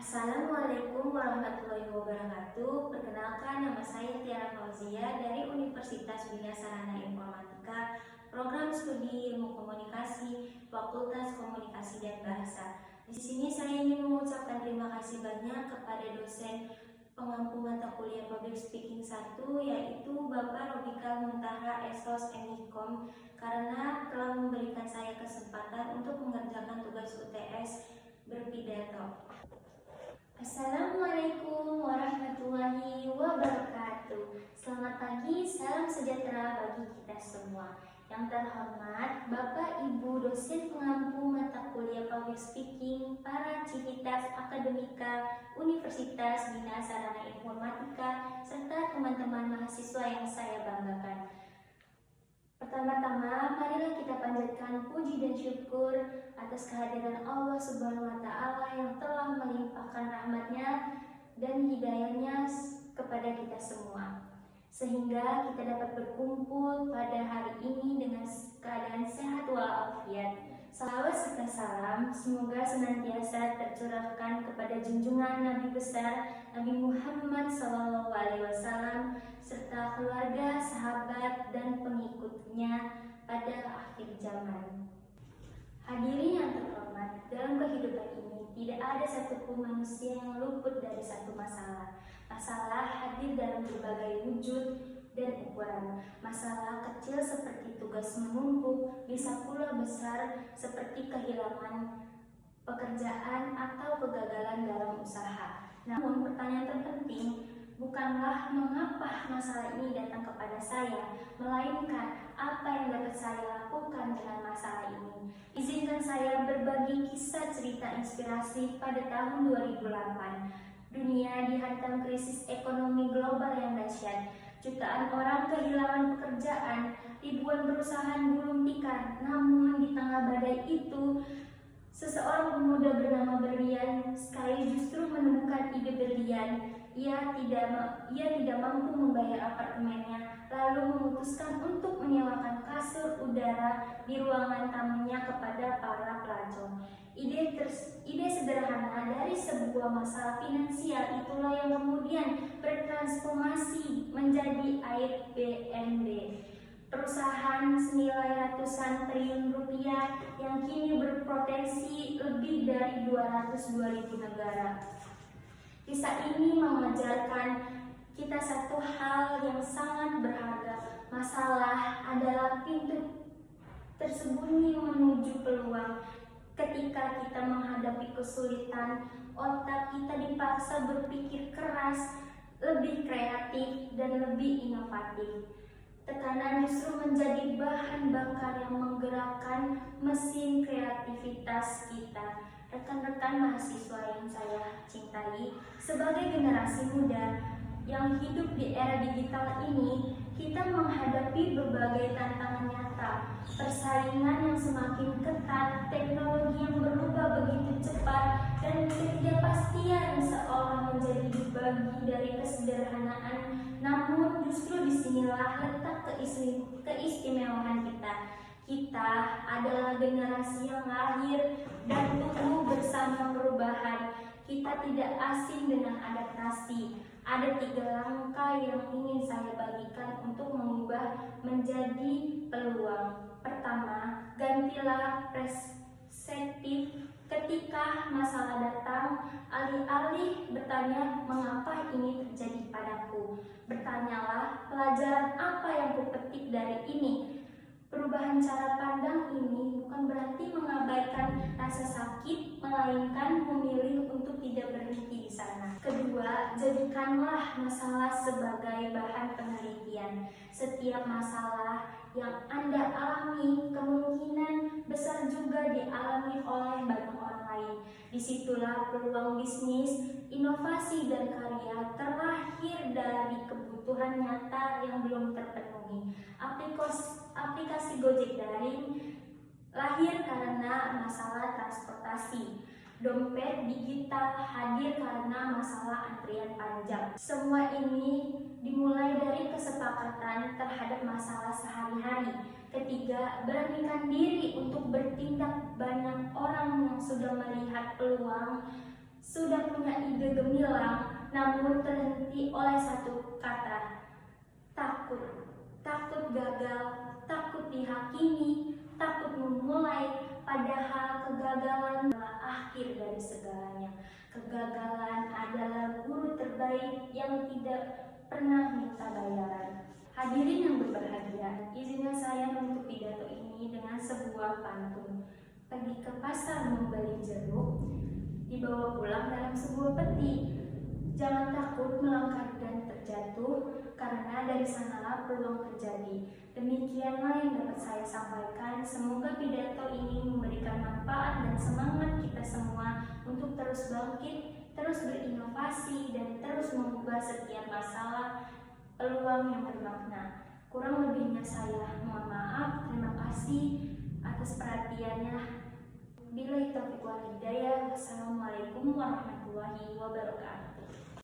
Assalamualaikum warahmatullahi wabarakatuh. Perkenalkan, nama saya Tiara Fauzia dari Universitas Bina Sarana Informatika, Program Studi Ilmu Komunikasi, Fakultas Komunikasi dan Bahasa. Di sini saya ingin mengucapkan terima kasih banyak kepada dosen pengampu mata kuliah Public Speaking 1, yaitu Bapak Robika Muntaha Esos MIKOM, karena telah memberikan saya kesempatan untuk mengerjakan tugas UTS berpidato. Assalamualaikum warahmatullahi wabarakatuh. Selamat pagi, salam sejahtera bagi kita semua. Yang terhormat Bapak Ibu dosen pengampu mata kuliah Public Speaking, para civitas akademika Universitas Bina Sarana Informatika, serta teman-teman mahasiswa yang saya banggakan. Pertama-tama, marilah kita panjatkan puji dan syukur atas kehadiran Allah Subhanahu wa Ta'ala yang telah melimpahkan rahmatnya dan hidayahnya kepada kita semua, sehingga kita dapat berkumpul pada hari ini dengan keadaan sehat walafiat. Salawat serta salam semoga senantiasa tercurahkan kepada junjungan Nabi besar Nabi Muhammad SAW serta keluarga, sahabat, dan pengikutnya pada akhir zaman. Hadirin yang terhormat, dalam kehidupan ini tidak ada satupun manusia yang luput dari satu masalah. Masalah hadir dalam berbagai wujud dan ukuran. Masalah kecil seperti tugas menumpuk, bisa pula besar seperti kehilangan pekerjaan atau kegagalan dalam usaha. Namun pertanyaan terpenting bukanlah mengapa masalah ini datang kepada saya, melainkan apa yang dapat saya lakukan dengan masalah ini. Izinkan saya berbagi kisah cerita inspirasi pada tahun 2008. Dunia dihantam krisis ekonomi global yang dahsyat. Jutaan orang kehilangan pekerjaan, ribuan perusahaan gulung tikar. Namun di tengah badai itu, seseorang pemuda bernama Berlian sekali justru menemukan ide berlian. Ia tidak mampu membayar apartemennya, lalu memutuskan untuk menyewakan kasur udara di ruangan tamunya kepada para pelancong. Ide sederhana dari sebuah masalah finansial itulah yang kemudian bertransformasi menjadi Airbnb, perusahaan senilai ratusan triliun rupiah yang kini berpotensi lebih dari 202.000 negara. Kisah ini mengajarkan kita satu hal yang sangat berharga. Masalah adalah pintu tersembunyi menuju peluang. Ketika kita menghadapi kesulitan, otak kita dipaksa berpikir keras, lebih kreatif, dan lebih inovatif. Tekanan justru menjadi bahan bakar yang menggerakkan mesin kreativitas kita. Rekan-rekan mahasiswa yang saya cintai, sebagai generasi muda yang hidup di era digital ini, kita menghadapi berbagai tantangan nyata. Persaingan yang semakin ketat, teknologi yang berubah begitu cepat, dan ketidakpastian seolah menjadi bagian dari kesederhanaan. Namun justru disinilah letak keistimewaan kita. Kita adalah generasi yang lahir dan tumbuh bersama perubahan. Kita tidak asing dengan adaptasi. Ada 3 langkah yang ingin saya bagikan untuk mengubah menjadi peluang. Pertama, gantilah perspektif. Ketika masalah datang, alih-alih bertanya mengapa ini terjadi padaku, bertanyalah pelajaran apa yang kupetik dari ini. Perubahan cara pandang ini bukan berarti mengabaikan rasa sakit, melainkan memilih untuk tidak berhenti di sana. Kedua, jadikanlah masalah sebagai bahan penelitian. Setiap masalah yang Anda alami kemungkinan besar juga dialami oleh banyak orang lain. Disitulah peluang bisnis, inovasi, dan karya terlahir dari kebutuhan nyata yang belum terpenuhi. Aplikasi Gojek daring lahir karena masalah transportasi. Dompet digital hadir karena masalah antrian panjang. Semua ini dimulai dari kesepakatan terhadap masalah sehari-hari. Ketiga, beranikan diri untuk bertindak. Banyak orang yang sudah melihat peluang, sudah punya juga gemilang, namun terhenti oleh satu kata, takut. Takut gagal, takut dihakimi, takut memulai, padahal kegagalan adalah akhir dari segalanya. Kegagalan adalah guru terbaik yang tidak pernah minta bayaran. Hadirin yang berbahagia, izinkan saya menutup pidato ini dengan sebuah pantun. Pergi ke pasar membeli jeruk, dibawa pulang dalam sebuah peti. Jangan takut melangkah dan terjatuh, karena dari sanalah peluang terjadi. Demikianlah yang dapat saya sampaikan. Semoga pidato ini memberikan manfaat dan semangat kita semua untuk terus bangkit, terus berinovasi, dan terus mengubah setiap masalah peluang yang bermakna. Kurang lebihnya saya mohon maaf. Terima kasih atas perhatiannya. Billahi taufiq wal hidayah. Wassalamualaikum warahmatullahi wabarakatuh.